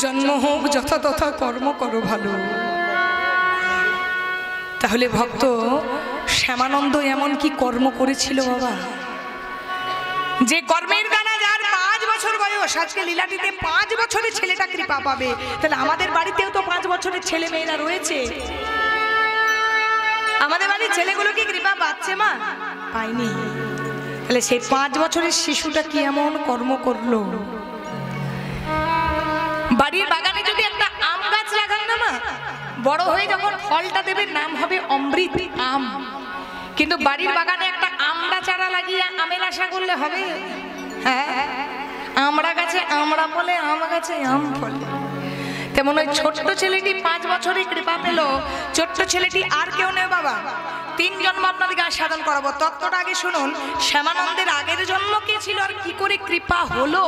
জন্ম হোক যথা তথা কর্ম করো ভালো। তাহলে ভক্ত শ্যামানন্দ এমন কি কর্ম করেছিল বাবা, যে কর্মের দ্বারা যার 5 বছর বয়স, আজকে লীলাটিতে 5 বছরের ছেলেটা কৃপা পাবে, তাহলে আমাদের বাড়িতেও তো 5 বছরের ছেলে মেয়েরা রয়েছে। আমাদের বাড়ির ছেলেগুলো কি কৃপা পাচ্ছে মা? পায়নি। তাহলে সেই 5 বছরের শিশুটা কি এমন কর্ম করলো? বাড়ির বাগানে যদি একটা আম গাছ লাগান না মা, বড় হয়ে যখন ফলটা দেবে নাম হবে অমৃত আম। কিন্তু বাড়ির বাগানে একটা আমড়া চারা লাগিয়ে আমের আশা করলে হবে? হ্যাঁ, আমড়া গাছে আমড়া ফলে, আম গাছে আম ফলে। তেমন ওই ছোট্ট ছেলেটি 5 বছরে কৃপা পেল। ছোট্ট ছেলেটি আর কেউ নেই বাবা, 3 জন্ম আপনাদেরকে আস্বাদন করাবো। তত্ত্বটা আগে শুনুন। শ্যামানন্দের আগের জন্ম কে ছিল আর কি করে কৃপা হলো,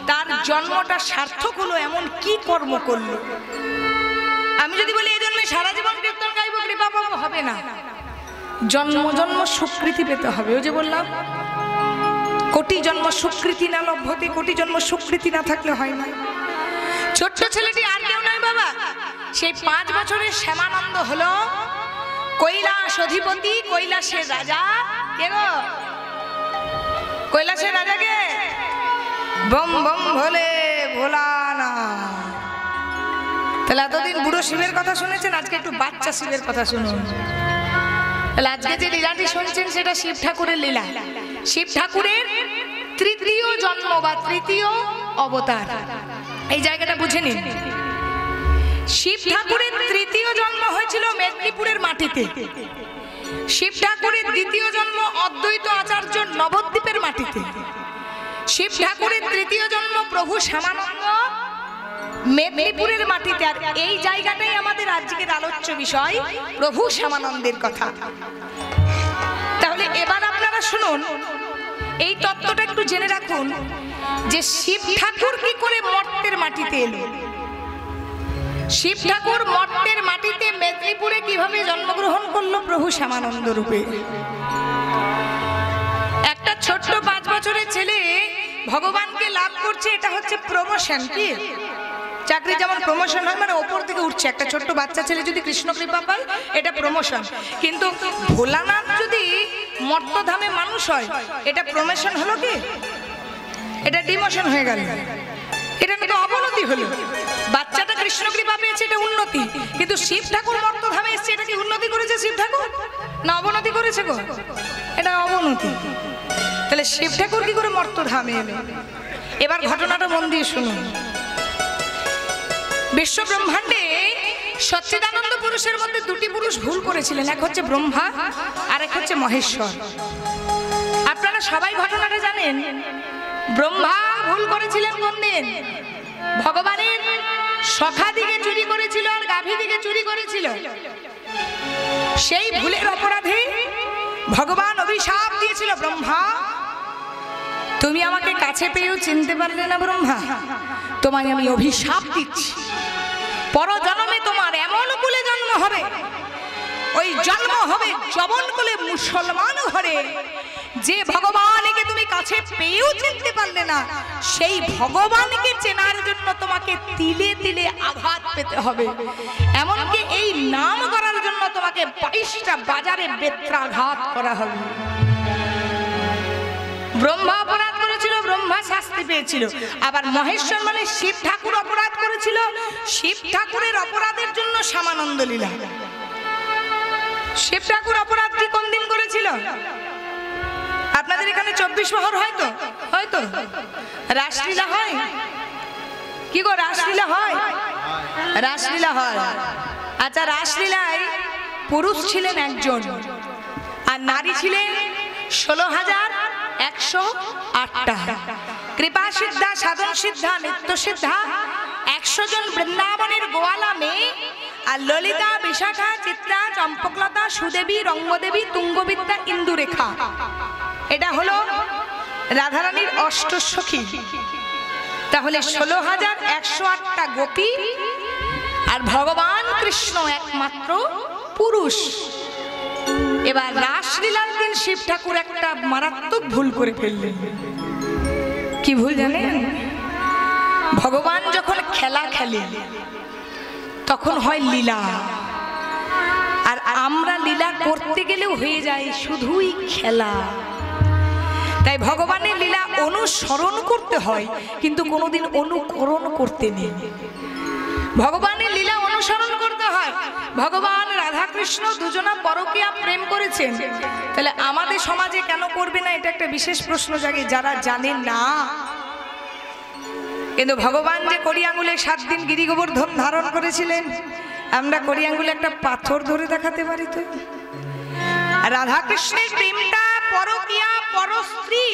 তার জন্মটা সার্থক হলো এমন কি কর্ম করলো। আমি যদি বলি এই জন্মে সারা জীবন কীর্তন গাইবো কৃপা পাবো, হবে না। জন্ম জন্ম স্বীকৃতি পেতে হবে। ওই যে বললাম, কোটি জন্ম স্বীকৃতি না লভ্যতে, কোটি জন্ম স্বীকৃতি না থাকলে হয় না। ছোট্ট ছেলেটি আর কেউ নয় বাবা, সেই 5 বছরের শ্যামানন্দ হলো কৈলাস অধিপতি, কৈলাসের রাজা। কে গো? কৈলাসের রাজাকে বম বম ভোলে ভোলানা। তাহলে এতদিন বুড়ো শিবের কথা শুনেছেন, আজকে একটু বাচ্চা শিবের কথা শুনুন। তাহলে আজকে যে লীলাটি শুনছেন সেটা শিব ঠাকুরের লীলা। শিব ঠাকুরের 3য় জন্ম বা 3য় অবতার, এই জায়গাটা বুঝে নিন। শিব ঠাকুরের 3য় জন্ম হয়েছিল মেদিনীপুরের মাটিতে। শিব ঠাকুরের 2য় জন্ম অদ্বৈত আচার্য নবদ্বীপের মাটিতে। শিব ঠাকুরের 3য় জন্ম প্রভু শ্যামানন্দ মেদিনীপুরের মাটিতে। আর এই জায়গাটাই আমাদের আজকের আলোচ্য বিষয়, প্রভু শ্যামানন্দের কথা। তাহলে এবার আপনারা শুনুন, এই তত্ত্বটা একটু জেনে রাখুন যে শিব ঠাকুর কি করে মর্তের মাটিতে এলো। শিব ঠাকুর মর্তের মাটিতে মেদিনীপুরে কিভাবে জন্মগ্রহণ করলো প্রভু শ্যামানন্দ রূপে। একটা ছোট্ট 5 বছরের ছেলে ভগবানকে লাভ করছে, এটা হচ্ছে প্রমোশন। কি চাকরি যেমন প্রমোশন হয়, মানে ওপর থেকে উঠছে। একটা ছোট্ট বাচ্চা ছেলে যদি কৃষ্ণ কৃপা পায়, এটা প্রমোশন। কিন্তু ভোলানাথ যদি মর্তধামে মানুষ হয়, এটা প্রমোশন হলো কি? এটা ডিমোশন হয়ে গেল। এটা কিন্তু অবনতি হলো। বাচ্চাটা কৃষ্ণ কৃপা পেয়েছে, এটা উন্নতি। কিন্তু শিব ঠাকুর মর্তধামে এসেছে, এটা কি উন্নতি করেছে শিব ঠাকুর না অবনতি করেছে গো? এটা অবনতি। তাহলে শিব ঠাকুর কি করে মর্তধামে এলো? এবার ঘটনাটা মন দিয়ে শুনুন। বিশ্ব ব্রহ্মাণ্ডে সচ্চিদানন্দ পুরুষের মধ্যে 2টি পুরুষ ভুল করেছিলেন, এক হচ্ছে ব্রহ্মা আর এক হচ্ছে মহেশ্বর। আপনারা সবাই ঘটনাটা জানেন। ব্রহ্মা ভুল করেছিলেন কোন দিন? ভগবানের সখা দিকে চুরি করেছিল আর গাভী দিকে চুরি করেছিল। সেই ভুলের অপরাধে ভগবান অভিশাপ দিয়েছিল, ব্রহ্মা তুমি আমাকে কাছে পেয়েও চিনতে পারলে না ব্রহ্মা, তোমায় আমি অভিশাপ দিচ্ছি। পরজন্মে তোমার এমন কুলে জন্ম হবে, ওই জন্ম হবে যবন কুলে মুসলমান ঘরে। যে ভগবানকে তুমি কাছে পেয়েও চিনতে পারলে না, সেই ভগবানকে চেনার জন্য তোমাকে তিলে তিলে আঘাত পেতে হবে। এমনকি এই নাম করার জন্য তোমাকে 22টা বাজারে বেত্রাঘাত করা হবে। ব্রহ্মা অপরাধ করেছিল, ব্রহ্মা শাস্তি পেয়েছিল। আবার মহেশ্বর মানে শিব ঠাকুর অপরাধ করেছিল, শিব ঠাকুরের অপরাধের জন্য শ্যামানন্দ লীলা। শিব ঠাকুর অপরাধটি কোন দিন করেছিল? আপনাদের এখানে 24 প্রহর হয়তো হয়তো রাসলীলা হয়। কি গো, রাসলীলা হয়? রাসলীলা হয়। আচ্ছা, রাসলীলায় পুরুষ ছিলেন একজন আর নারী ছিলেন 16,108টা। কৃপা সিদ্ধা, সাধন সিদ্ধা, নিত্য সিদ্ধা 100 জন বৃন্দাবনের গোয়ালা মেয়ে। আর ললিতা, বিশাখা, চিত্রা, চম্পকলতা, সুদেবী, রঙ্গদেবী, তুঙ্গবিদ্যা, ইন্দুরেখা, এটা হলো রাধারানীর অষ্টসখী। তাহলে 16,108টা গোপী আর ভগবান কৃষ্ণ একমাত্র পুরুষ। এবার রাসলীলার দিন শিব ঠাকুর একটা মারাত্মক ভুল করে ফেললেন। কি ভুল জানেন? ভগবান যখন খেলা খেলে তখন হয় লীলা, আর আমরা লীলা করতে গেলেও হয়ে যায় শুধুই খেলা। তাই ভগবানের লীলা অনুসরণ করতে হয়, কিন্তু কোনোদিন অনুকরণ করতে নেই। ভগবানের লীলা অনুসরণ করতে হয়। ভগবান রাধা কৃষ্ণ দুজনা পরকীয়া প্রেম করেছেন, তাহলে আমাদের সমাজে কেন করবে না, এটা একটা বিশেষ প্রশ্ন জাগে যারা জানেন না। কিন্তু ভগবান যে কড়ি আঙুলে 7 দিন গিরি গোবর্ধন ধারণ করেছিলেন, আমরা কড়ি আঙুলে একটা পাথর ধরে দেখাতে পারি তো? রাধা কৃষ্ণের প্রেমটা পরকীয়া, পরস্ত্রী,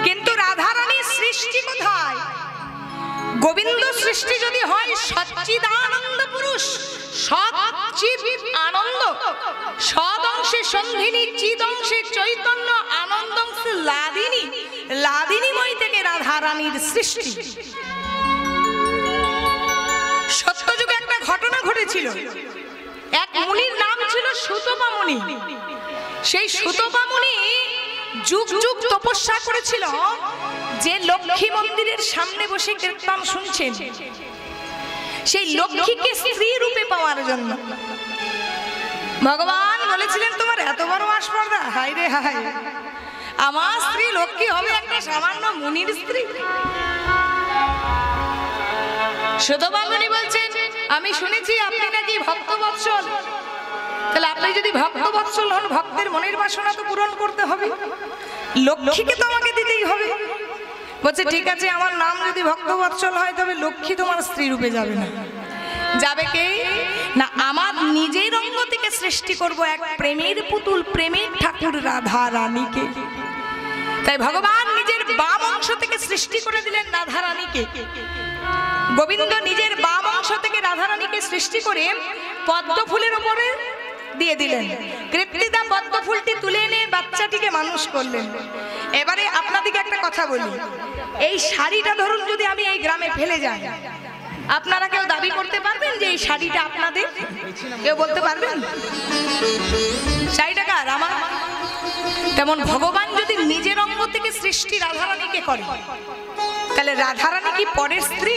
কিন্তু রাধা রানীর সৃষ্টি কোথায়? গোবিন্দ সৃষ্টি যদি হয় সচ্চিদানন্দ পুরুষ, সচ্চিদ আনন্দ, সদংশে সন্ধিনী, চিদংশে চৈতন্য, আনন্দংশে লাদিনী, লাদিনীময় থেকে রাধা রানীর সৃষ্টি। সত্যযুগে একটা ঘটনা ঘটেছিল। এক মুনির নাম ছিল সুতপা মুনি। সেই সুতপা মুনি যুগ যুগ তপস্যা করেছিল যে লক্ষ্মী মন্দিরের সামনে বসে কীর্তন শুনছেন, সেই লক্ষ্মীকে স্ত্রী রূপে পাওয়ার জন্য। ভগবান বলেছিলেন তোমার এত বড় আস্পর্ধা, হায় রে হায়, আমার স্ত্রী লক্ষ্মী হবে একটা সামান্য মুনির স্ত্রী। সুতপা মুনি বলছেন আমি শুনেছি আপনি নাকি ভক্তবৎসল, তাহলে আপনি যদি ভক্তবৎসল হন, ভক্তের মনের বাসনা তো পূরণ করতে হবে, লক্ষ্মীকে তো আমাকে দিতেই হবে। বলছে ঠিক আছে, আমার নাম যদি ভক্তবৎসল হয় তবে লক্ষ্মী তোমার স্ত্রী রূপে যাবে না। যাবে কে না, আমার নিজের অঙ্গ থেকে সৃষ্টি করব এক প্রেমের পুতুল, প্রেমের ঠাকুর রাধা রানীকে। তাই ভগবান নিজের বাম অংশ থেকে সৃষ্টি করে দিলেন রাধা রানীকে। গোবিন্দ নিজের বাম অংশ থেকে রাধা রানীকে সৃষ্টি করে পদ্ম ফুলের উপরে দিয়ে দিলেন। কৃত্তিদা পদ্ম ফুলটি তুলে এনে বাচ্চাটিকে মানুষ করলেন। এবারে আপনাদেরকে একটা কথা বলি, এই শাড়িটা ধরুন যদি আমি এই গ্রামে ফেলে যাই, আপনারা কেউ দাবি করতে পারবেন যে এই শাড়িটা আপনাদের? কেউ বলতে পারবেন? শাড়িটা কার? আমার। তেমন ভগবান যদি নিজের অঙ্গ থেকে সৃষ্টি রাধারানীকে করে, তাহলে রাধারানী কি পরের স্ত্রী?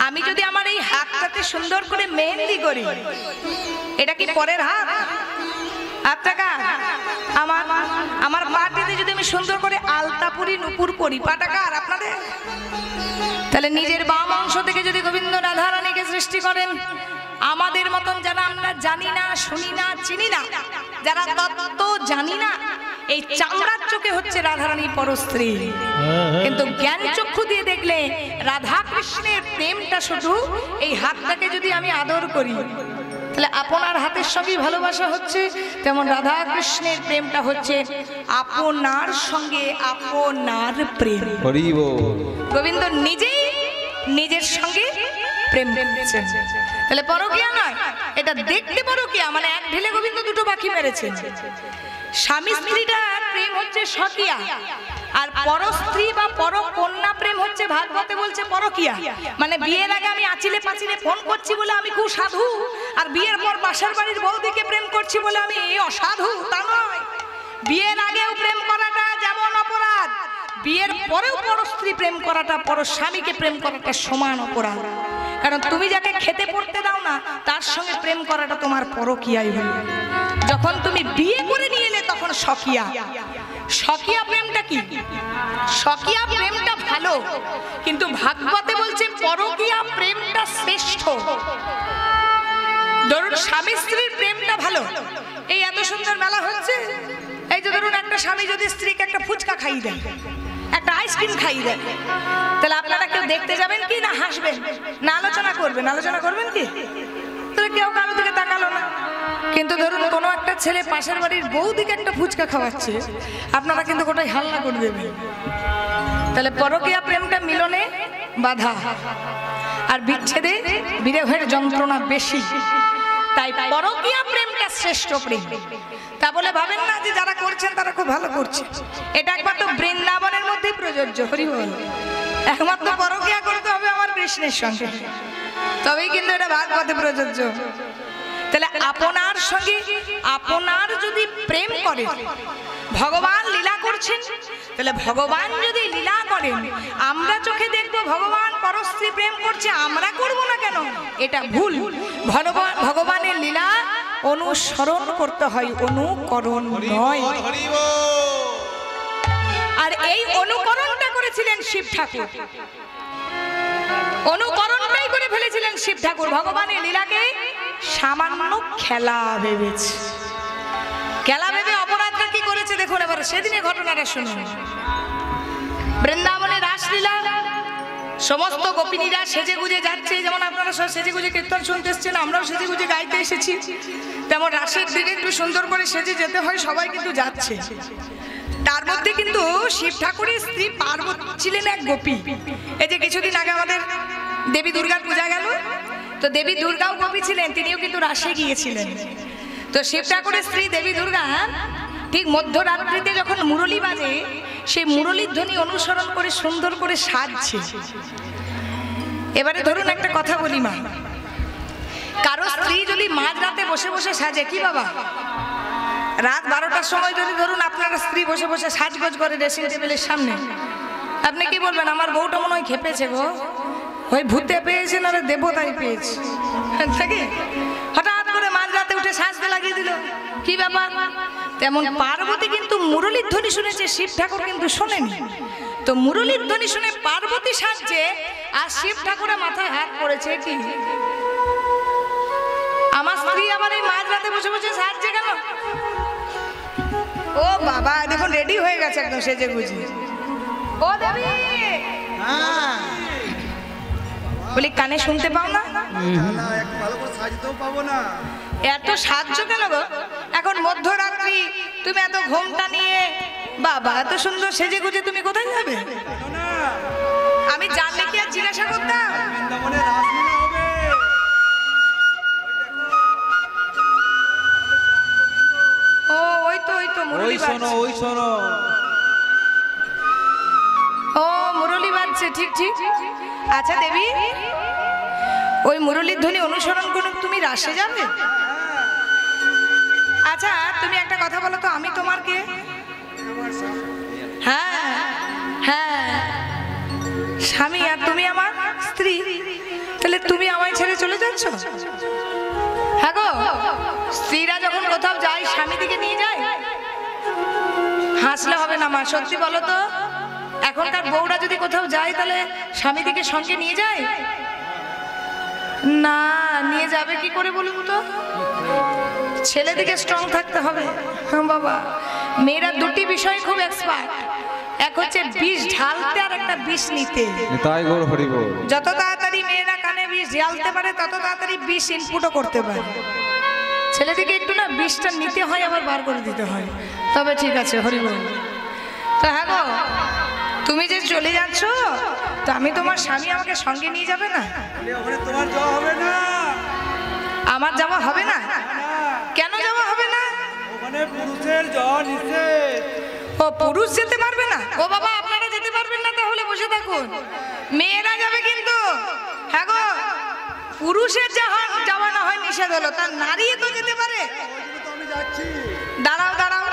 আমি যদি আমার এই হাতটাতে সুন্দর করে মেহেন্দি করি, এটা কি পরের হাত? হাতটা আমার। আমার পাটিতে যদি আমি সুন্দর করে আলতা পরি, নুপুর পরি, পাটা কার? আপনাদের। তাহলে নিজের বাম অংশ থেকে যদি গোবিন্দ রাধা রানীকে সৃষ্টি করেন, আমাদের মতন যারা আমরা জানি না, শুনি না, চিনি না, যারা তত্ত্ব জানি না, এই চামড়ার চোখে হচ্ছে রাধা রানী পরস্ত্রী। কিন্তু জ্ঞান চক্ষু দিয়ে দেখলে রাধা কৃষ্ণের প্রেমটা শুধু এই হাতটাকে যদি আমি আদর করি, তাহলে আপনার হাতের সঙ্গে ভালোবাসা হচ্ছে। তেমন রাধা কৃষ্ণের প্রেমটা হচ্ছে আপনার সঙ্গে আপনার প্রেম। গোবিন্দ নিজেই নিজের সঙ্গে প্রেম করছেন, তাহলে পরকীয়া নয়, এটা দেখতে পরকীয়া। মানে এক ঢিলে গোবিন্দ দুটো পাখি মেরেছেন। স্বামী স্ত্রীটার প্রেম হচ্ছে স্বকীয়া, আর পরস্ত্রী বা পরকন্যা প্রেম হচ্ছে ভাগবতে বলছে পরকীয়া। মানে বিয়ের আগে আমি আচিলে পাচিলে ফোন করছি বলে আমি খুব সাধু, আর বিয়ের পর বাসার বাড়ির বউদিকে প্রেম করছি বলে আমি অসাধু, তা নয়। বিয়ের আগেও প্রেম করাটা যেমন অপরাধ, বিয়ের পরেও পরস্ত্রী প্রেম করাটা, পর স্বামীকে প্রেম করাটা সমান অপরাধ। কারণ তুমি যাকে খেতে পড়তে দাও না, তার সঙ্গে প্রেম করাটা তোমার পরকীয়াই হলো। যখন তুমি বিয়ে করে নিয়ে এলে তখন স্বকীয়া। স্বকীয়া প্রেমটা কি? স্বকীয়া প্রেমটা ভালো, কিন্তু ভাগবতে বলছে পরকীয়া প্রেমটা শ্রেষ্ঠ। ধরুন স্বামী স্ত্রীর প্রেমটা ভালো, এই এত সুন্দর মেলা হচ্ছে, এই যে ধরুন একটা স্বামী যদি স্ত্রীকে একটা ফুচকা খাইয়ে দেয়, একটা আইসক্রিম খাইয়ে দেয়, তাহলে আপনারা কেউ দেখতে যাবেন কি না হাসবেন না আলোচনা করবেন? আলোচনা করবেন কি? তাহলে কেউ কারো দিকে তাকালো না। কিন্তু ধরুন কোনো একটা ছেলে পাশের বাড়ির বউদিকে একটা ফুচকা খাওয়াচ্ছে, আপনারা কিন্তু গোটাই হাল্লা করে দেবেন। তাহলে পরকীয়া প্রেমটা মিলনে বাধা, আর বিচ্ছেদে বিরহের যন্ত্রণা বেশি। তাই পরকীয়া প্রেমটা শ্রেষ্ঠ প্রেম। তা বলে ভাবেন না যে যারা করছেন তারা খুব ভালো করছে। এটা একমাত্র বৃন্দাবনের মধ্যেই প্রযোজ্য। হরি বল। একমাত্র পরকীয়া করতে হবে আমার কৃষ্ণের সঙ্গে, তবেই কিন্তু এটা ভাগবতে প্রযোজ্য। তাহলে আপনার সঙ্গে আপনার যদি প্রেম করে, ভগবান লীলা করছেন। তাহলে ভগবান যদি লীলা করেন, আমরা চোখে দেখবো ভগবান পরস্ত্রী প্রেম করছে, আমরা করব না কেন? এটা ভুল। ভগবানের লীলা অনুসরণ করতে হয়, অনুকরণ নয়। আর এই অনুকরণটা করেছিলেন শিব ঠাকুর, অনুকরণটাই করে ফেলেছিলেন শিব ঠাকুর। ভগবানের লীলাকে সামান্য খেলা ভেবেছে, খেলা ভেবে অপরাধটা কি করেছে দেখুন। এবার সেদিনের ঘটনাটা শুনুন। বৃন্দাবনে রাসলীলা, সমস্ত গোপিনীরা সেজে গুজে যাচ্ছে, যেমন আপনারা সব সেজে গুজে কীর্তন শুনতে এসেছেন, আমরাও সেজে গুজে গাইতে এসেছি, তেমন রাসের দিনে একটু সুন্দর করে সেজে যেতে হয়, সবাই কিন্তু যাচ্ছে। তার মধ্যে কিন্তু শিব ঠাকুরের স্ত্রী পার্বতী ছিলেন এক গোপী। এই যে কিছুদিন আগে আমাদের দেবী দুর্গার পূজা গেল, তো দেবী দুর্গাও গোপী ছিলেন, তিনিও কিন্তু রাসে গিয়েছিলেন। তো শিব ঠাকুরের স্ত্রী দেবী দুর্গা ঠিক মধ্যরাত্রিতে যখন মুরলী বাজে, সেই মুরলীর ধ্বনি অনুসরণ করে সুন্দর করে সাজছে। এবারে ধরুন একটা কথা বলি মা, কারো স্ত্রী যদি মাঝরাতে বসে বসে সাজে, কি বাবা রাত 12টার সময় যদি ধরুন আপনার স্ত্রী বসে বসে সাজগোজ করে ড্রেসিং টেবিলের সামনে, আপনি কি বলবেন? আমার বউটা মনে হয় খেপেছে গো, ওই ভূতে পেয়েছে না দেবতাই পেয়েছে। হঠাৎ করে মাঝরাতে উঠে সাজতে লাগিয়ে দিল, কি ব্যাপার? তেমন পার্বতী কিন্তু মুরলীর ধ্বনি শুনেছে, শিব ঠাকুর কিন্তু শোনেনি। তো মুরলীর ধ্বনি শুনে পার্বতী সাজছে, আর শিব ঠাকুরের মাথায় হাত পড়েছে, কি আমার স্ত্রী আবার এই মাঝরাতে বসে বসে সাজছে কেন? ও বাবা দেখুন রেডি হয়ে গেছে একদম সেজে গুজে। ও দেবী, বলি কানে শুনতে পাও না? এত সাহায্য কেন গো? এখন মধ্যরাত্রি তুমি এত ঘোমটা নিয়ে, বাবা এত সুন্দর সেজে গুজে তুমি কোথায় যাবে? আমি জানলে কি আর জিজ্ঞাসা করতাম? ও ওই তো মুরলী বাজছে, ও মুরলী বাজছে, ঠিক ঠিক। আচ্ছা দেবী, ওই মুরলীর ধ্বনি অনুসরণ করে তুমি রাসে যাবে? আচ্ছা তুমি একটা কথা বলো তো, আমি তোমার কে? হ্যাঁ হ্যাঁ স্বামী, আর তুমি আমার স্ত্রী। তাহলে তুমি আমায় ছেড়ে চলে যাচ্ছ? হ্যাঁ গো, স্ত্রীরা যখন কোথাও যায় স্বামী দিকে নিয়ে যায়। হাসলে হবে না মা, সত্যি বলো তো, এখনকার বউরা যদি কোথাও যায় তাহলে স্বামী দিকে সঙ্গে নিয়ে যায় না? নিয়ে যাবে কি করে বলুন তো? ছেলে দিকে স্ট্রং থাকতে হবে। হ্যাঁ বাবা, মেয়েরা দুটি বিষয় খুব এক্সপার্ট, এক হচ্ছে বিষ ঢালতে আর একটা বিষ নিতে। যত তাড়াতাড়ি মেয়েরা কানে বিষ ঢালতে পারে তত তাড়াতাড়ি বিষ ইনপুটও করতে পারে। ছেলেদিকে একটু না বিষটা নিতে হয়, আবার বার করে দিতে হয়, তবে ঠিক আছে। হরি বল। তো হ্যাঁ গো, তুমি যে চলে যাচ্ছ, তো আমি তোমার স্বামী আমাকে সঙ্গে নিয়ে যাবে না? তোমার যাওয়া হবে না। আমার যাওয়া হবে না? কেন যাওয়া হবে না? ওখানে পুরুষের যাওয়া নিষেধ। ও পুরুষ যেতে পারবে না? ও বাবা আপনারা যেতে পারবেন না, তাহলে বসে থাকুন, মেয়েরা যাবে কিন্তু। হ্যাঁ গো, পুরুষের যাওয়া না হয় নিষেধ হলো, তার নারী তো যেতে পারে। দাঁড়াও দাঁড়াও,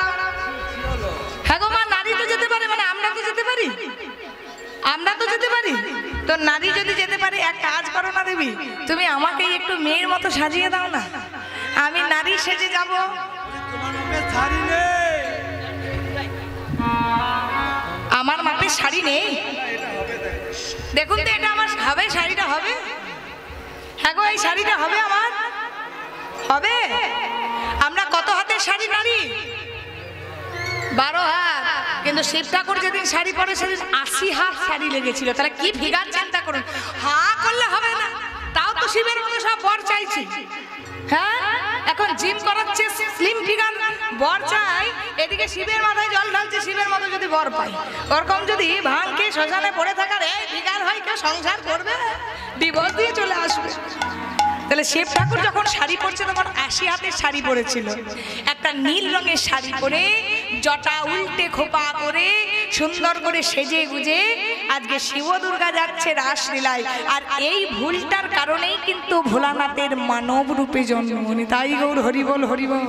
হ্যাঁ গো মা, নারী তো যেতে পারে, মানে আমরা তো যেতে পারি, আমরা তো যেতে পারি। তো নারী যদি যেতে পারে, এক কাজ করো না দেবী, তুমি আমাকে একটু মেয়ের মতো সাজিয়ে দাও না, আমি নারী সেজে যাব। আমার মাপের শাড়ি নেই? দেখুন তো এটা আমার হবে, শাড়িটা হবে? হ্যাঁ গো, এই শাড়িটা হবে আমার? হবে? আমরা কত হাতের শাড়ি নারী? 12 হাত। কিন্তু শিব ঠাকুর যেদিন শাড়ি পরে সেদিন 80 হাত শাড়ি লেগেছিল। তাহলে কি ফিগার চিন্তা করুন। হা করলে হবে না, তাও তো শিবের মতো সব বর চাইছি। হ্যাঁ, এখন জিম করাচ্ছে, স্লিম ফিগার বর চাই, এদিকে শিবের মাথায় জল ঢালছে, শিবের মতো যদি বর পাই। ওরকম যদি ভাঙ খেয়ে শ্মশানে পড়ে থাকার এই ফিগার হয়, কেউ সংসার করবে? ডিভোর্স দিয়ে চলে আসবে। তাহলে শিব ঠাকুর যখন শাড়ি পরছে তখন 80 হাতের শাড়ি পরেছিল, একটা নীল রঙের শাড়ি পরে, জটা উল্টে খোপা করে, সুন্দর করে সেজে গুজে আজকে শিব দুর্গা যাচ্ছে রাসলীলায়। আর এই ভুলটার কারণেই কিন্তু ভোলানাথের মানব রূপে জন্ম। তাই গৌর হরিবল হরিবল।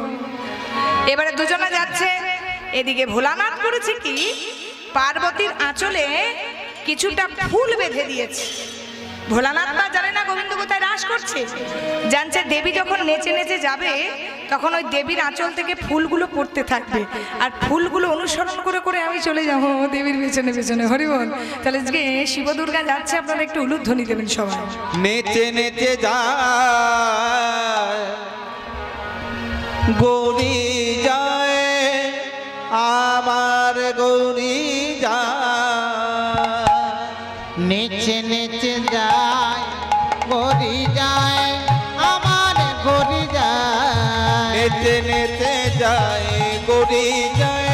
এবারে দুজনে যাচ্ছে, এদিকে ভোলানাথ করেছে কি, পার্বতীর আঁচলে কিছুটা ফুল বেঁধে দিয়েছে। ভোলানাথ না জানে না গোবিন্দ কোথায় রাস করছে, জানছে দেবী যখন নেচে নেচে যাবে তখন ওই দেবীর আঁচল থেকে ফুলগুলো পড়তে থাকবে, আর ফুলগুলো অনুসরণ করে করে আমি চলে যাবো দেবীর পেছনে পেছনে। হরি বল। তাহলে আজকে শিব দুর্গা যাচ্ছে, আপনারা একটু উলুধ্বনি দেবেন সবাই। নেচে নেচে যায় গৌরী যায়, আমার গৌরী যায়, নেচে নেচে যায় গৌরী যায়, আমার গৌরী যায়, নেচে নেচে যায় গৌরী যায়,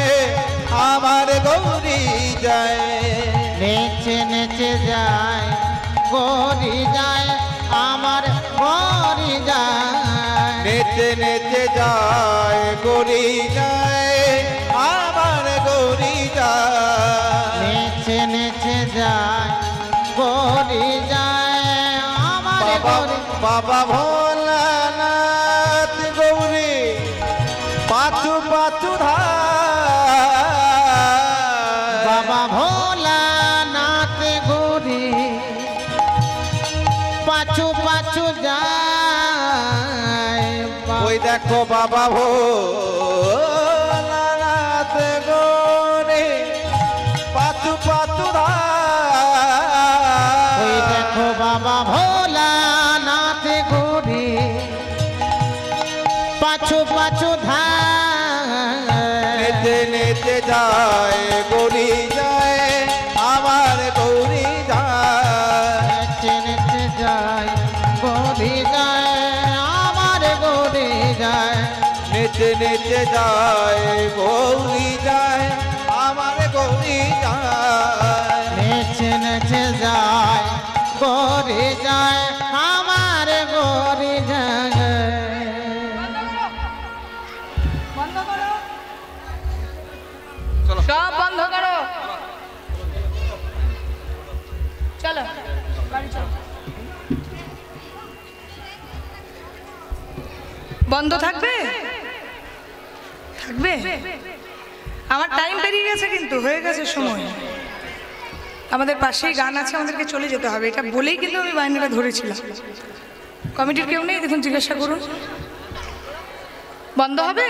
আমার গৌরী যায়, নেচে নেচে যায় গৌরী যায়, আমার গৌরী যায়, নেচে নেচে যায় গৌরী যায়, আমার গৌরী যায়, নেচে নেচে যায় গৌরী যায়, আমার গৌরী। বাবা ভোলানাথ গৌরী পাচু পাচু ধার, বাবা ভোলানাথ গৌরী পাছু পাছু যায়, ওই দেখো বাবা ভোলানাথ গৌরী পাচু পাচু ধার, ওই দেখো বাবা ভোলানাথ গৌরী পাছু পাছু ধার, নেচে নেচে যায় গৌরী যায়, আমার গৌরী যায়, নেচে নেচে যায় গৌরী যায়, আমার গৌরী যায়, নেচে নেচে যায় গৌরী যায়, আমার গৌরী যায়, নেচে নেচে যায় গৌরী যায়, আমার গৌরী যায়। সব বন্ধ করো, চলো বাড়ি চলো। বন্ধ থাকবে থাকবে। আমার টাইম পেরিয়ে গেছে, কিন্তু হয়ে গেছে সময়। আমাদের পাশেই গান আছে, আমাদেরকে চলে যেতে হবে, এটা বলেই কিন্তু আমি বায়নাটা ধরেছিলাম। কমিটির কেউ নেই, দেখুন জিজ্ঞাসা করুন। বন্ধ হবে?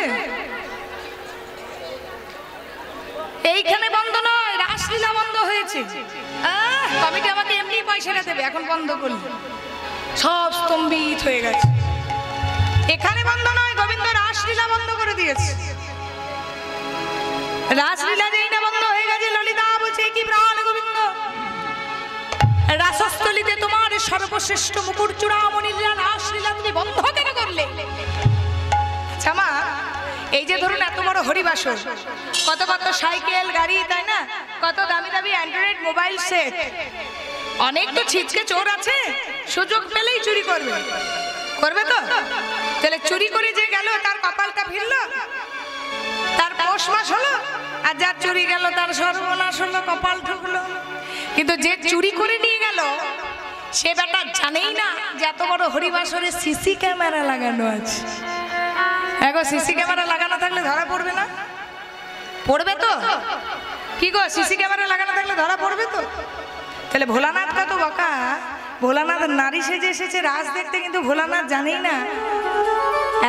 এইখানে বন্ধ নয়, রাসলীলা বন্ধ হয়েছে। কমিটি আমাকে এমনি পয়সাটা দেবে, এখন বন্ধ করল, সব স্তম্ভিত হয়ে গেছে। এখানে বন্ধ নয়, গোবিন্দ রাসলীলা বন্ধ করে দিয়েছে। রাসলীলা যেই না বন্ধ হয়ে গেছে, ললিতা বলছে কি প্রাণ গোবিন্দ, রাসস্থলীতে তোমার সর্বশ্রেষ্ঠ মুকুট চূড়ামণিরা রাসলীলা তুমি বন্ধ কেন করলে? আচ্ছা মা, এই যে ধরুন এত বড় হরিবাসর, কত কত সাইকেল গাড়ি, তাই না, কত দামি দামি অ্যান্ড্রয়েড মোবাইল সেট, অনেক তো ছিচকে চোর আছে, সুযোগ পেলেই চুরি করবে, করবে তো? তাহলে চুরি করে যে গেল তার কপালটা ফিরলো, তার পৌষ মাস হলো, আর যার চুরি গেল তার সর্বনাশ হলো, কপাল ঠুকলো। কিন্তু যে চুরি করে নিয়ে গেল সে বেটা জানেই না যে এত বড় হরিবাসরে সিসি ক্যামেরা লাগানো আছে। এখন সিসি ক্যামেরা লাগানো থাকলে ধরা পড়বে না? পড়বে তো? কি গো, সিসি ক্যামেরা লাগানো থাকলে ধরা পড়বে তো? তাহলে ভোলানাথ কত বকা, ভোলানাথ নারী সেজে এসেছে রাস দেখতে, কিন্তু ভোলানাথ জানেই না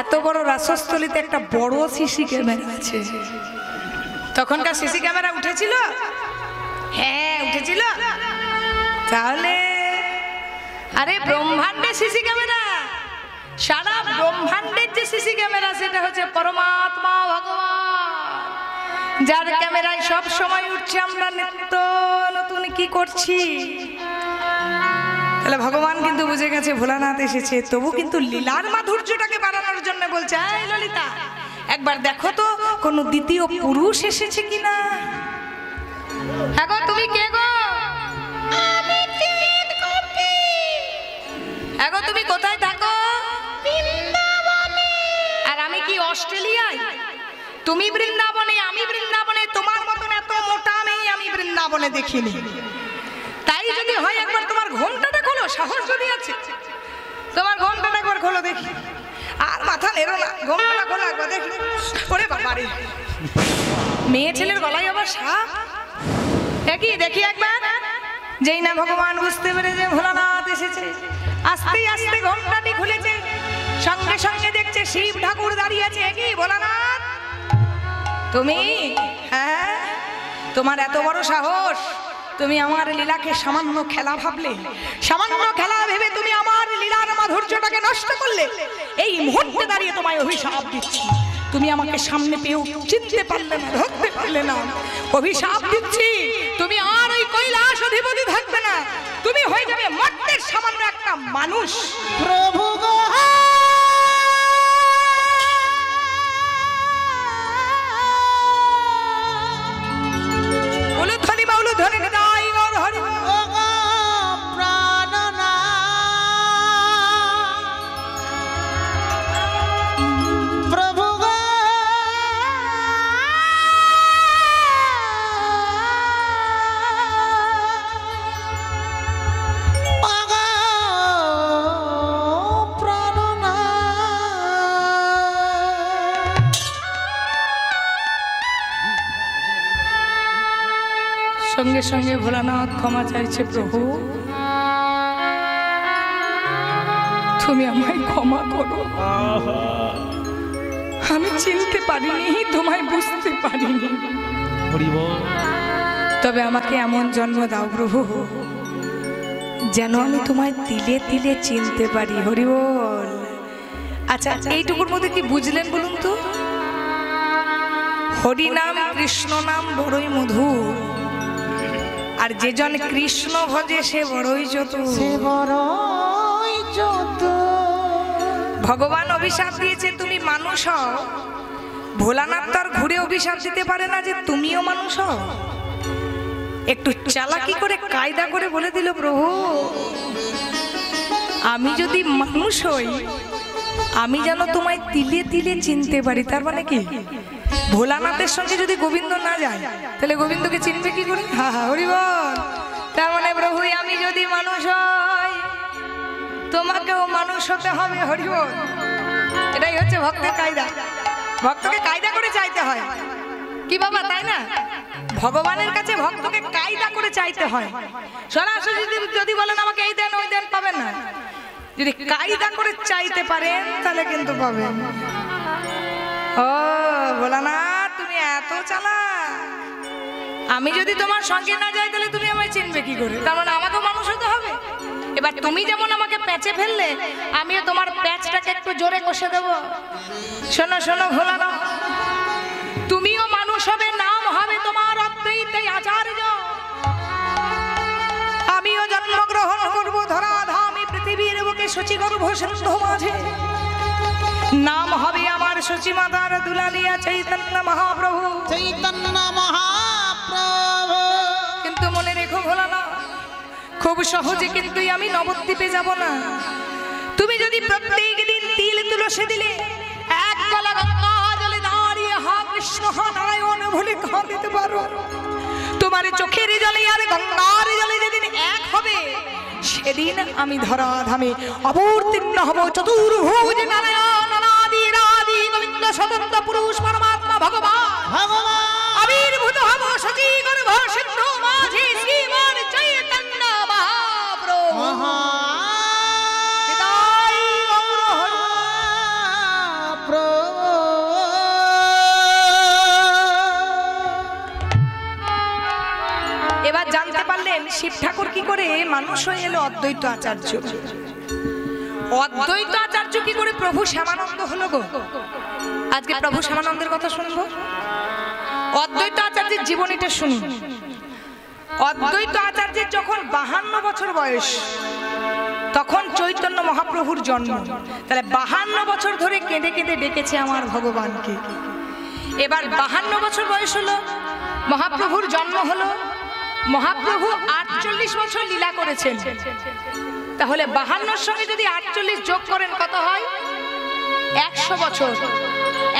এত বড় রাসস্থলীতে একটা বড় সিসি ক্যামেরা আছে। তখনকার সিসি ক্যামেরা উঠেছিল? হ্যাঁ উঠেছিল। তাহলে আরে ব্রহ্মাণ্ডের সিসি ক্যামেরা, সারা ব্রহ্মাণ্ডের যে সিসি ক্যামেরা সেটা হচ্ছে পরমাত্মা ভগবান, যার ক্যামেরায় সব সময় উঠছে আমরা নিত্য নতুন কি করছি। তাহলে ভগবান কিন্তু বুঝে গেছে ভোলানাথ এসেছে, তবু কিন্তু লীলার মাধুর্যটাকে বাড়ানোর জন্য বলছে, এই ললিতা একবার দেখো তো কোনো দ্বিতীয় পুরুষ এসেছে কিনা। হ্যাঁ গো, তুমি কে গো? আমি তিন গোপী। হ্যাঁ গো, তুমি কোথায় থাকো? বৃন্দাবনে। আর আমি কি অস্ট্রেলিয়ায়? তুমি বৃন্দাবনে, আমি বৃন্দাবনে, তোমার মতন এত মোটা মেয়ে আমি বৃন্দাবনে দেখিনি। তাই যদি হয় একবার তোমার ঘোমটাটা খোলো, সাহস যদি আছে তোমার ঘোমটাটা একবার খোলো দেখি। আর মাথা নেড়ো না, ঘোমটাটা খোলো একবার দেখি। ওরে বাবা রে, মেয়ে ছেলের গলায় আবার সাপ, একই দেখি একবার। যেই না ভগবান বুঝতে পেরে যে ভোলানাথ এসেছে, আস্তে আস্তে ঘোমটাটি খুলেছে, সঙ্গে সঙ্গে দেখছে শিব ঠাকুর দাঁড়িয়ে আছে। একই ভোলানাথ তুমি? হ্যাঁ, তোমার এত বড় সাহস, তুমি আমার লীলাকে সামান্য খেলা ভাবলে, সামান্য খেলা ভেবে তুমি আমার লীলার মাধুর্যটাকে নষ্ট করলে। এই মুহূর্তে দাঁড়িয়ে তোমায় অভিশাপ দিচ্ছি, তুমি আমাকে সামনে পেয়েও চিনতে পারলে না, ধরতে পারলে না। অভিশাপ দিচ্ছি, তুমি আর ওই কৈলাস অধিপতি থাকবে না, তুমি হয়ে যাবে মর্তের সামান্য একটা মানুষ। প্রভু গো উলুধ্বনি বা উলুধ্বনি নিতাই গৌর হরি বল। ও গো প্রাণনাথ, প্রভু গো ও গো প্রাণনাথ। সঙ্গে সঙ্গে ভোলানাথ ক্ষমা চাইছে। প্রভু, তুমি আমায় ক্ষমা করো, আমি চিনতে পারিনি, তোমায় বুঝতে পারিনি। তবে আমাকে এমন জন্ম দাও প্রভু, যেন আমি তোমায় তিলে তিলে চিনতে পারি। হরি বল। আচ্ছা, এইটুকুর মধ্যে কি বুঝলেন বলুন তো? হরি নাম কৃষ্ণ নাম বড়ই মধুর, আর যে জন কৃষ্ণ ভজে সে বড়ই চতুর। সে বড়ই চতুর। ভগবান অভিশাপ দিয়েছে তুমি মানুষ হও, ভোলানাথ তার ঘুরে অভিশাপ দিতে পারে না যে তুমিও মানুষ হও। একটু চালাকি করে কায়দা করে বলে দিল, প্রভু আমি যদি মানুষ হই, আমি যেন তোমায় তিলে তিলে চিনতে পারি। তার মানে কি, ভোলানাথের সঙ্গে যদি গোবিন্দ না যায়, তাহলে গোবিন্দকে চিনবে কি করে? হা হা, হরি বল। তার মানে প্রভু আমি যদি মানুষ হই, তোমাকেও মানুষ হতে হবে। হরি বল। এটাই হচ্ছে ভক্তের কায়দা, ভক্তকে কায়দা করে চাইতে হয়। কি বাবা, তাই না? ভগবানের কাছে ভক্তকে কায়দা করে চাইতে হয়। সরাসরি যদি বলেন আমাকে এই দেন ওই দেন, পাবেন না। যদি কায়দা করে চাইতে পারেন তাহলে কিন্তু পাবেন। ও ভোলানাথ, তুমি এত চালাক, আমি যদি তোমার সঙ্গে না যাই তাহলে তুমি আমায় চিনবে কি করে? তার মানে আমাকেও মানুষ হতে হবে। এবার তুমি যেমন আমাকে প্যাচে ফেললে, আমিও তোমার প্যাচটাকে একটু জোরে কষে দেবো। শোনো শোনো ভোলানাথ, তুমিও মানুষ হবে, নাম হবে তোমার অদ্বৈত আচার্য। আমিও জন্মগ্রহণ করবো ধরাধামে পৃথিবীর বুকে শচীগর্ভ সিন্ধু মাঝে। নাম হবে আমার শচী মাতার দুলালিয়া চৈতন্য মহাপ্রভু। চৈতন্য মহাপ্রভু। কিন্তু মনে রেখো ভোলানাথ, খুব সহজে কিন্তু আমি নবদ্বীপে যাব না। তুমি যদি প্রত্যেক দিন তিল তুলসী দিলে, এক গলা গঙ্গা জলে দাঁড়িয়ে হা কৃষ্ণ হা নারায়ণ বলে কাঁদিতে পারো, তোমার চোখের জলে আর গঙ্গার জলে যেদিন এক হবে, সেদিন আমি ধরাধামে অবতীর্ণ হব চতুর্ভুজ নারায়ণ অনাদি রাদি গোবিন্দ স্বতন্ত্র পুরুষ পরমাত্মা ভগবান আবির্ভূত হব শচীগর্ভ সিন্ধু মাঝে শ্রীমান চৈতন্য মহাপ্রভু। নিতাই গৌর হরি। এবার জানতে পারলেন শিব ঠাকুর কি করে মানুষ হয়ে এলো অদ্বৈত আচার্য। অদ্বৈত আচার্য কি করে প্রভু শ্যামানন্দ হলো গো? আজকে প্রভু শ্যামানন্দের কথা শুনবো। অদ্বৈত আচার্যের জীবনীটা শুনুন। অদ্বৈত আচার্যের যখন 52 বছর বয়স, তখন চৈতন্য মহাপ্রভুর জন্ম। তাহলে 52 বছর ধরে কেঁদে কেঁদে ডেকেছে আমার ভগবানকে। এবার 52 বছর বয়স হলো, মহাপ্রভুর জন্ম হলো। মহাপ্রভু 48 বছর লীলা করেছেন। তাহলে 52 সঙ্গে যদি 48 যোগ করেন কত হয়? 100 বছর।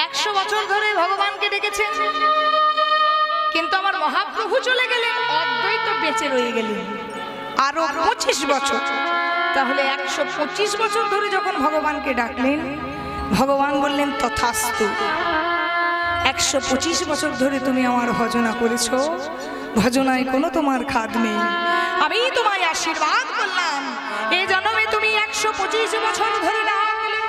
100 বছর ধরে ভগবানকে ডেকেছেন। কিন্তু আমার মহাপ্রভু চলে গেলেন, অদ্বৈত বেঁচে রয়ে গেলেন আরো 25 বছর। তাহলে 125 বছর ধরে যখন ভগবানকে ডাকলেন, ভগবান বললেন তথাস্তু। 125 বছর ধরে তুমি আমার ভজনা করেছো, ভজনায় কোনো তোমার খাদ নেই। আমি তোমায় আশীর্বাদ করলাম, এই জন্মে তুমি 125 বছর ধরে রাখলে,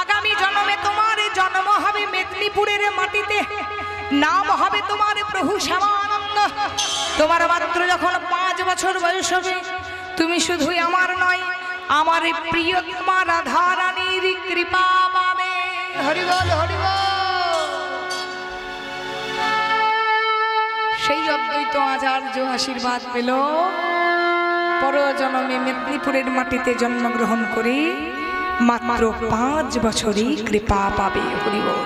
আগামী জন্মে তোমার জন্ম হবে মেদিনীপুরের মাটিতে, নাম হবে তোমার প্রভু শ্যামানন্দ। তোমার মাত্র যখন 5 বছর বয়স হবে, তুমি শুধুই আমার নয়, আমার প্রিয়তমা রাধা রানীর কৃপা পাবে। হরি বল, হরি বল। সেই অদ্বৈত আচার্য আশীর্বাদ পেল, পরজন্মে মেদিনীপুরের মাটিতে জন্মগ্রহণ করে মাত্র 5 বছরই কৃপা পাবে। হরি বল।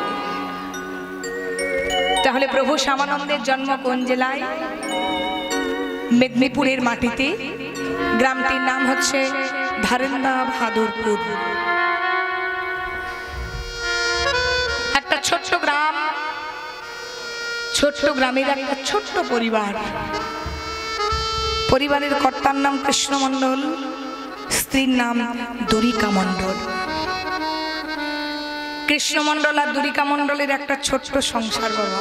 তাহলে প্রভু শ্যামানন্দের জন্ম কোন জেলায়? মেদিনীপুরের মাটিতে। গ্রামটির নাম হচ্ছে ধারেন্দা ভাদুরপুর। একটা ছোট্ট গ্রাম, ছোট্ট গ্রামের একটা ছোট্ট পরিবার। পরিবারের কর্তার নাম কৃষ্ণ মণ্ডল, স্ত্রীর নাম দুরিকা মণ্ডল। কৃষ্ণ মণ্ডল আর দুরিকা মণ্ডলের একটা ছোট্ট সংসার বাবা।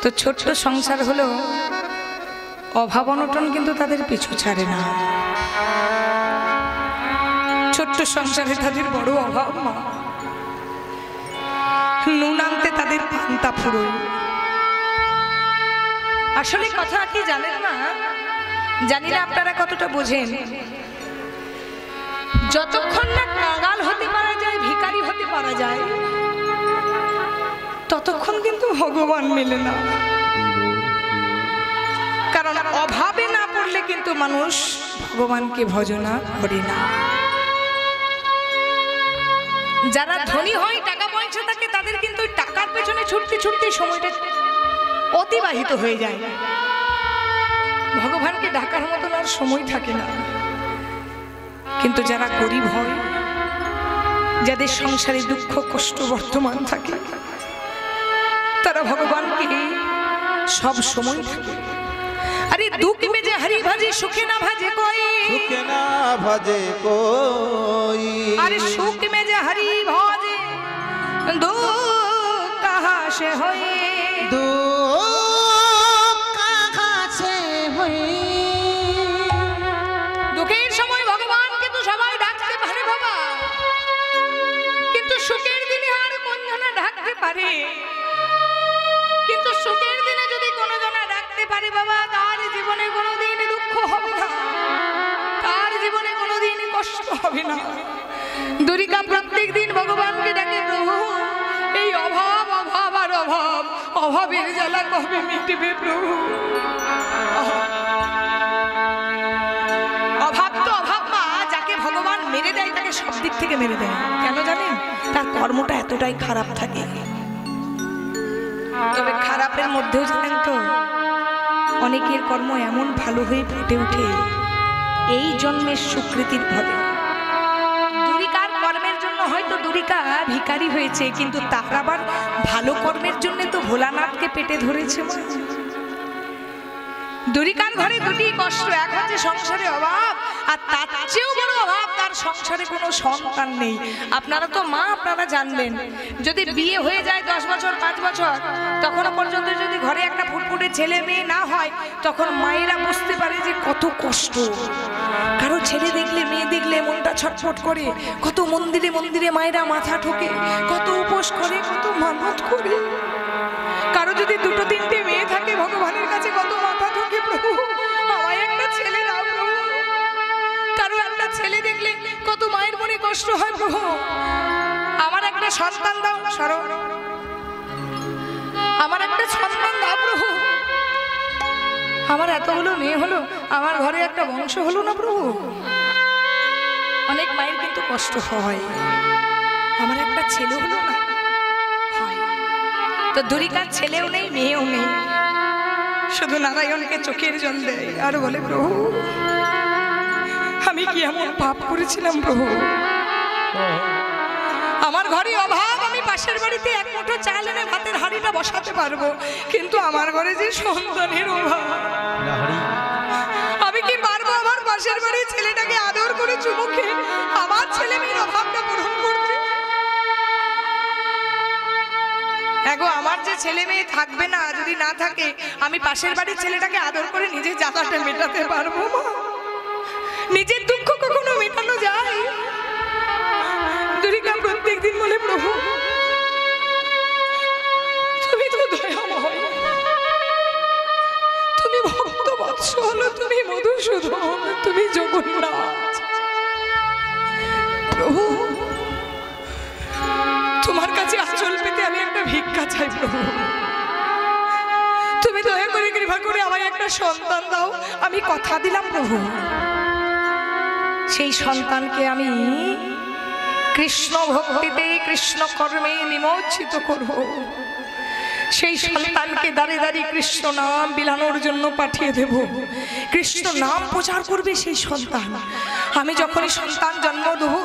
তো ছোট্ট সংসার হলো, অভাব অনটন কিন্তু তাদের পিছু ছাড়ে না। ছোট্ট সংসারে তাদের বড় অভাব মা, নুন আনতে তাদের পান্তা ফুরোয়। আসলে কথা কি জানেন না, জানি না আপনারা কতটা বোঝেন, যতক্ষণ না কাঙাল হতে পারা যায়, ভিখারি হতে পারা যায়, ততক্ষণ কিন্তু ভগবান মেলে না। কারণ অভাবে না পড়লে কিন্তু মানুষ ভগবানকে ভজনা করে না। যারা ধনী হয়, টাকা পয়সা থাকে, তাদের কিন্তু টাকার পেছনে ছুটতে ছুটতে সময়টা অতিবাহিত হয়ে যায়, ভগবানকে ডাকার মতন আর সময় থাকে না। কিন্তু যারা গরিব হয়, যাদের সংসারে দুঃখ কষ্ট বর্তমান থাকে, তারা ভগবানকে সব সময় থাকে। আরে দুঃখ মে যে হরি ভাজে, সুখে না ভাজে কই, সুখে না ভাজে কই। আরে সুখ মে যে হরি ভাজে, দুঃখ কাহা সে হই, দুঃখের সময় ভগবান কিন্তু সবাই ডাকতে পারে বাবা, কিন্তু সুখের দিনে আর কোন জনা ডাকতে পারে? কিন্তু সুখের দিনে যদি কোনো জনা ডাকতে পারে বাবা, তার জীবনে কোনোদিন দুঃখ হবে না, তার জীবনে কোনোদিন কষ্ট হবে না। দুরিকা প্রত্যেক দিন ভগবানকে ডাকে, প্রভু এই অভাব, অভাব আর অভাব, অভাবের জ্বালা কবে মিটবে প্রভু? অভাব তো অভাব মা, যাকে ভগবান মেরে দেয় তাকে সব দিক থেকে মেরে দেয়। কেন জানেন? তার কর্মটা এতটাই খারাপ থাকে। তবে খারাপের মধ্যেও জানেন তো, অনেকের কর্ম এমন ভালো হয়ে ফুটে ওঠে এই জন্মের স্বীকৃতির ফলে। দুরিকার কর্মের জন্য হয়তো দুরিকা ভিখারি হয়েছে, কিন্তু তার আবার ভালো কর্মের জন্য তো ভোলানাথকে পেটে ধরেছে মা। দুরিকার ঘরে দুটি কষ্ট, এক হচ্ছে সংসারে অভাব, আর তার চেয়েও বড় অভাব তার সংসারে কোনো সন্তান নেই। আপনারা তো মা, আপনারা জানবেন, যদি বিয়ে হয়ে যায় 10 বছর 5 বছর, তখনও পর্যন্ত যদি ঘরে একটা ফুটফুটে ছেলে মেয়ে না হয়, তখন মায়েরা বুঝতে পারে যে কত কষ্ট। কারো ছেলে দেখলে, মেয়ে দেখলে মনটা ছটফট করে। কত মন্দিরে মন্দিরে মায়েরা মাথা ঠোকে, কত উপোস করে, কত মানত করে। কারো যদি 2-3টে মেয়ে থাকে, ভগবানের কাছে কত মাথা ঠোকে, প্রভু আমায় একটা ছেলে দাও প্রভু। কারো একটা ছেলে দেখলে কত মায়ের মনে কষ্ট হয়, প্রভু আমার একটা সন্তান দাও, সরো আমার একটা সন্তান দাও প্রভু। আমার এতগুলো মেয়ে হলো, আমার ঘরে একটা বংশ হলো না প্রভু। অনেক মায়ের কিন্তু কষ্ট হয়, আমার একটা ছেলে হলো না। তো দুরিকার ছেলেও নেই, মেয়েও নেই, শুধু নারায়ণকে চোখের জল দেয় আর বলে, প্রভু আমি কি এমন পাপ করেছিলাম প্রভু? আমার ঘরে অভাব, আমি পাশের বাড়িতে এক মুঠো চাল এনে ভাতের হাঁড়িটা বসাতে পারবো, কিন্তু আমার ঘরে যে সন্তানের অভাব, আমি কি পারবো আমার পাশের বাড়ির ছেলেটাকে আদর করে চুমুকে আমার ছেলে মেয়ের অভাবটা পূরণ করতে? আমার যে ছেলে মেয়ে থাকবে না, যদি না থাকে আমি পাশের বাড়ির ছেলেটাকে আদর করে নিজের জ্বালাটা মেটাতে পারবো মা? নিজের দুঃখ কখনো মেটানো যায়? দুর্গা প্রত্যেকদিন বলে, প্রভু তুমি তো দয়াময়, তুমি ভক্ত বৎসল, তুমি মধুসূদন, তুমি জগন্নাথ। প্রভু তোমার কাছে আঁচল পেতে আমি একটা ভিক্ষা চাই প্রভু। তুমি দয়া করে কৃপা করে আমায় একটা সন্তান দাও। আমি কথা দিলাম প্রভু, সেই সন্তানকে আমি কৃষ্ণ ভক্তিতে কৃষ্ণ কর্মে নিমজ্জিত করব। সেই সন্তানকে দাঁড়ে দাঁড়িয়ে কৃষ্ণ নাম বিলানোর জন্য পাঠিয়ে দেব। কৃষ্ণ নাম প্রচার করবে সেই সন্তান। আমি যখনই সন্তান জন্ম দেব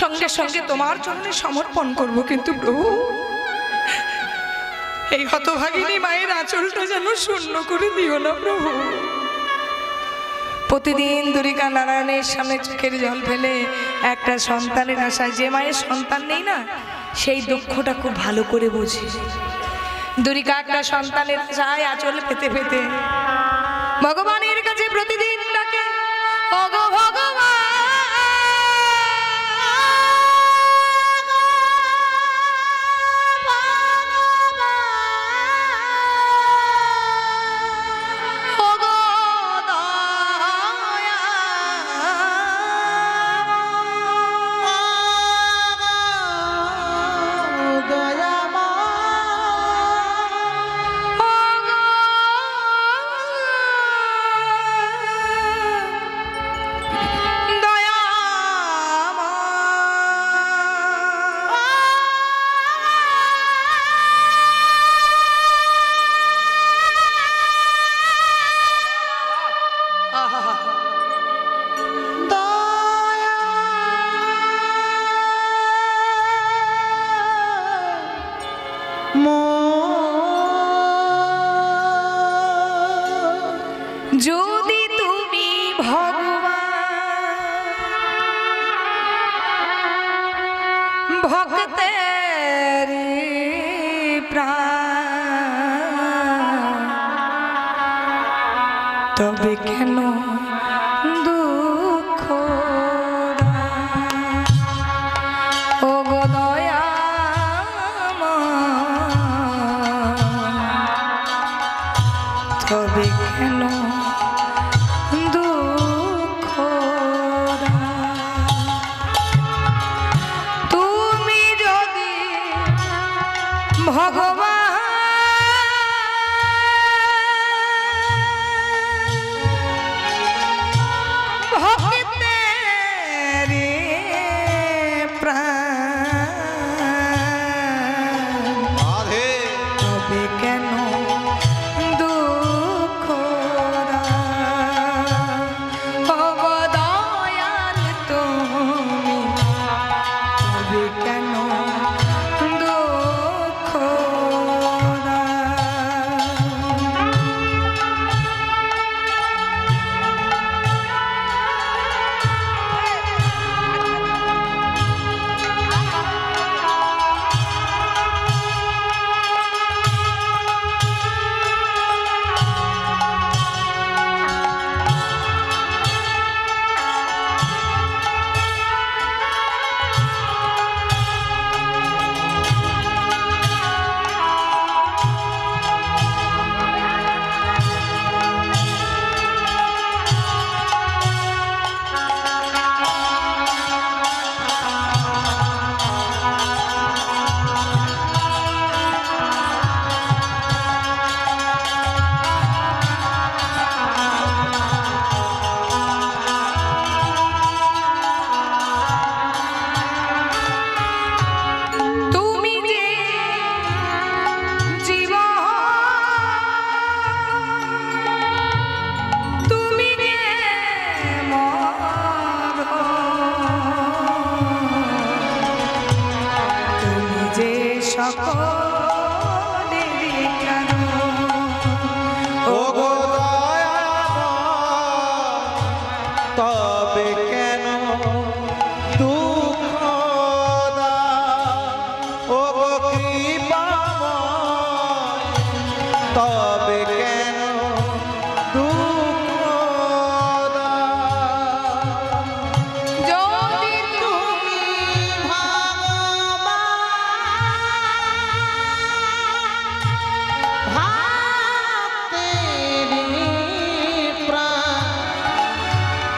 সঙ্গে সঙ্গে তোমার জন্য সমর্পণ করব। কিন্তু প্রভু এই হতভাগিনী মায়ের আঁচলটা যেন শূন্য করে দিও না প্রভু। প্রতিদিন দুর্গা নারায়ণের সামনে চোখের জল ফেলে একটা সন্তানের আশায়, যে মায়ের সন্তান নেই না সেই দুঃখটা খুব ভালো করে বোঝে। দুর্গা একটা সন্তানের আশায় আঁচল পেতে পেতে ভগবানের কাছে প্রতিদিন ডাকে, ওগো ভগবান যদি তুমি ভগবান ভক্তের প্রাণ, তবে কেন দুঃখ ও গো দয়াময়, তবে কেন দুঃখ তুমি যদি ভগবান ভক্তের প্রাণ, তবে কেন তবে কেন দুঃখ দাও, ও গো কৃপাময়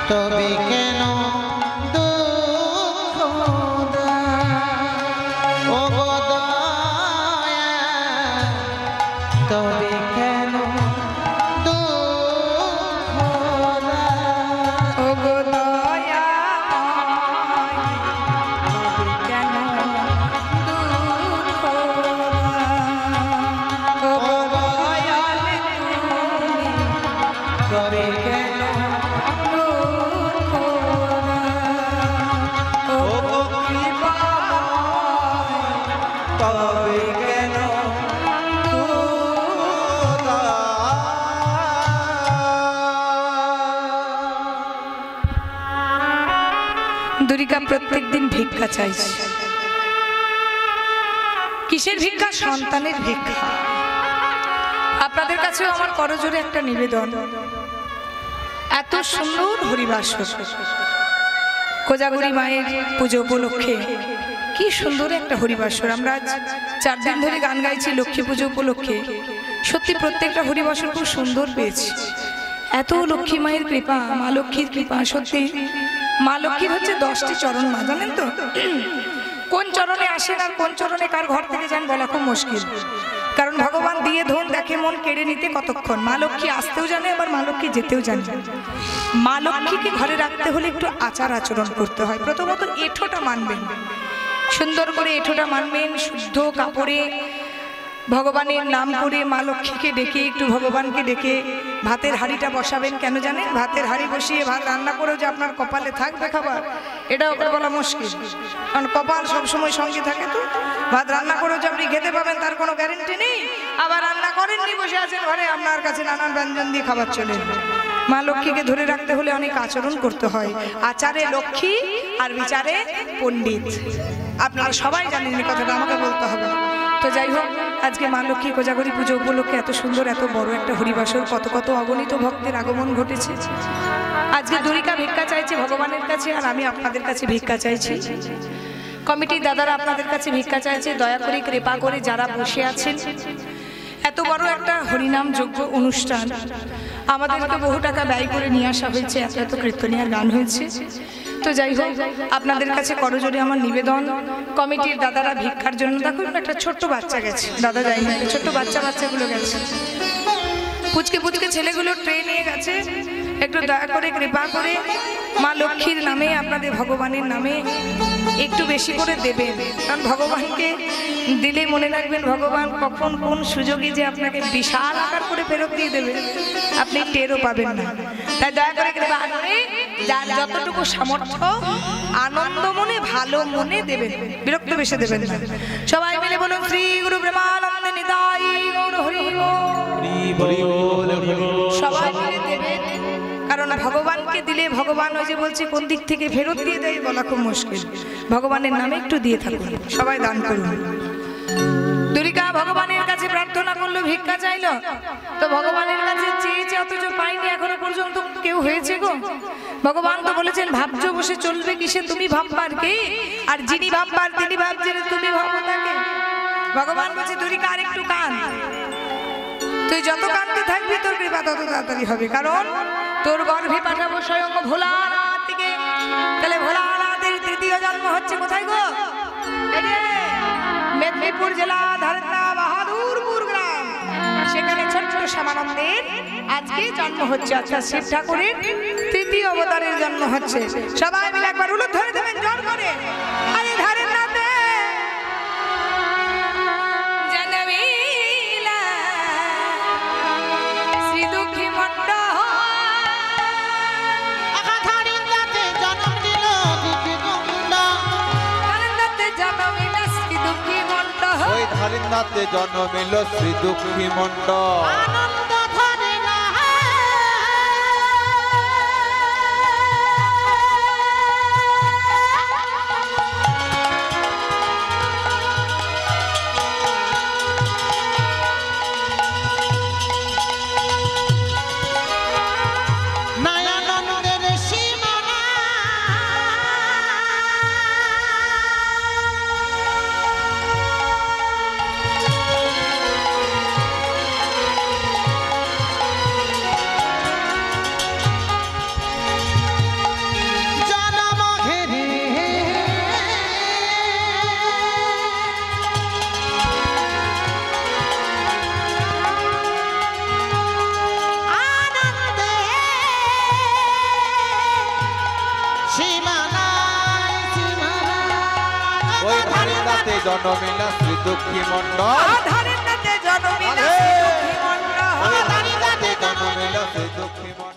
তবে কেন দুঃখ দাও ও গো দয়া তবে কেন দুঃখ দাও ওগো দয়াময়, কেন দুঃখ দাও? ওগো দয়াল তুমি, তবে কেন দুঃখ দাও? ওগো কৃপাময়, তবে কেন দুর্গা প্রত্যেকদিন ভিক্ষা চাইছে। কিসের ভিক্ষা? সন্তানের ভিক্ষা। আপনাদের কাছেও আমার করজোরে একটা নিবেদন, এত সুন্দর হরিবাসর কোজাগরী মায়ের পুজো উপলক্ষে কি সুন্দর একটা হরিবাসর। আমরা আজ 4 দিন ধরে গান গাইছি লক্ষ্মী পুজো উপলক্ষে। সত্যি প্রত্যেকটা হরিবাসর খুব সুন্দর পেয়েছি। এত লক্ষ্মী মায়ের কৃপা, মা লক্ষ্মীর কৃপা। সত্যি মা লক্ষ্মীর হচ্ছে 10টি চরণ, মা জানেন তো? কোন চরণে আসেন আর কোন চরণে কার ঘর থেকে যান বলা খুব মুশকিল। কারণ ভগবান দিয়ে ধন দেখে মন কেড়ে নিতে কতক্ষণ। মা লক্ষ্মী আসতেও জানে, আবার মা লক্ষ্মী যেতেও জানে। মা লক্ষ্মীকে ঘরে রাখতে হলে একটু আচার আচরণ করতে হয়। প্রথমত এঁঠোটা মানবেন, সুন্দর করে এঁঠোটা মানবেন, শুদ্ধ কাপড়ে ভগবানের নাম করে মা লক্ষ্মীকে ডেকে, একটু ভগবানকে ডেকে ভাতের হাঁড়িটা বসাবেন। কেন জানেন? ভাতের হাঁড়ি বসিয়ে ভাত রান্না করেও যে আপনার কপালে থাকবে খাবার, এটাও বলা মুশকিল। কারণ কপাল সবসময় সঙ্গে থাকে। তো ভাত রান্না করেও যে আপনি খেতে পাবেন তার কোনো গ্যারেন্টি নেই। আবার রান্না করেননি, বসে আছেন ঘরে, আপনার কাছে নানান ব্যঞ্জন দিয়ে খাবার চলে যাবে। মা লক্ষ্মীকে ধরে রাখতে হলে অনেক আচরণ করতে হয়। আচারে লক্ষ্মী আর বিচারে পণ্ডিত। আপনারা সবাই জানেন এই কথাটা, আমাকে বলতে হবে। তো যাই হোক, আজকে মা লক্ষ্মী কোজাগরী পুজো উপলক্ষে এত সুন্দর, এত বড় একটা হরিবাসর, কত কত অগণিত ভক্তের আগমন ঘটেছে। আজকে দুরিকা ভিক্ষা চাইছে ভগবানের কাছে, আর আমি আপনাদের কাছে ভিক্ষা চাইছি। কমিটির দাদারা আপনাদের কাছে ভিক্ষা চাইছে। দয়া করে কৃপা করে যারা বসে আছেন, এত বড় একটা হরিনাম যজ্ঞ অনুষ্ঠান, আমাদেরকে বহু টাকা ব্যয় করে নিয়ে আসা হয়েছে, এত এত কীর্তনিয়ার গান হয়েছে। তো যাই হোক, আপনাদের কাছে করজোরে আমার নিবেদন, কমিটির দাদারা ভিক্ষার জন্য, দেখুন একটা ছোট্ট বাচ্চা গেছে, দাদা যাই না, ছোট্ট বাচ্চাগুলো গেছে, পুচকে পুচকে ছেলেগুলো ট্রেন নিয়ে গেছে। একটু দয়া করে কৃপা করে মা লক্ষ্মীর নামে, আপনাদের ভগবানের নামে একটু বেশি করে দেবেন। কারণ ভগবানকে দিলে মনে রাখবেন, ভগবান কখন কোন সুযোগে যে আপনাকে বিশাল আকার করে ফেরত দিয়ে দেবে, আপনি টেরও পাবেন না। তাই দয়া করে কৃপা করে যার যতটুকু সামর্থ্য, আনন্দ মনে, ভালো মনে দেবেন, বিরক্ত বেশি দেবেন না। সবাই মিলে বলুন শ্রী গুরু প্রেমানন্দে নিতাই গৌর হরি বল। সবাই মিলে দেবেন, কারণ ভগবানকে দিলে ভগবান ওই যে বলছে কোন দিক থেকে ফেরত দিয়ে দেয় বলা খুব মুশকিল। ভগবানের নামে একটু দিয়ে থাকুন, সবাই দান করুন। দুর্গা ভগবানের কাছে প্রার্থনা করলো, ভিক্ষা চাইলো, তো ভগবানের কাছে চেয়েছে অথচ পাইনি এখনো পর্যন্ত কেউ হয়েছে গো। ভগবান তো বলেছেন ভাবছো বসে চলবে কিসে, তুমি ভাববার কে, আর যিনি ভাববার তিনি ভাবছেন তুমি ভাবো তাকে। ভগবান বলছে দুর্গা আর একটু কান, তুই যত কানতে থাকবি তোর কৃপা তত তাড়াতাড়ি হবে। কারণ তোর গর্ভে পাঠাবো স্বয়ং ভোলানাথকে। তাহলে ভোলানাথের 3য় জন্ম হচ্ছে কোথায় গো? মেদিনীপুর জেলা ধারণা বাহাদুরপুর গ্রাম, সেখানে ছোট্ট শ্যামানন্দের আজকে জন্ম হচ্ছে। আচ্ছা, শিব ঠাকুরের 3য় অবতারের জন্ম হচ্ছে। সবাই মিলে একবার উলুধ্বনি ধরে দেবেন জোর করে। আরে ধারের নাতে জন্মিলা শ্রী দুঃখী মন্ডল, ওই ধারিনাথে জন্মিল শ্রী দুঃখী মন্ডল। নাতে জন্মিলা শ্রী দুঃখী মণ্ডল ধারের নাতে জন্মিলা আরে! শ্রী দুঃখী মণ্ডল। ওই ধারের নাতে জন্মিলা শ্রী দুঃখী মণ্ডল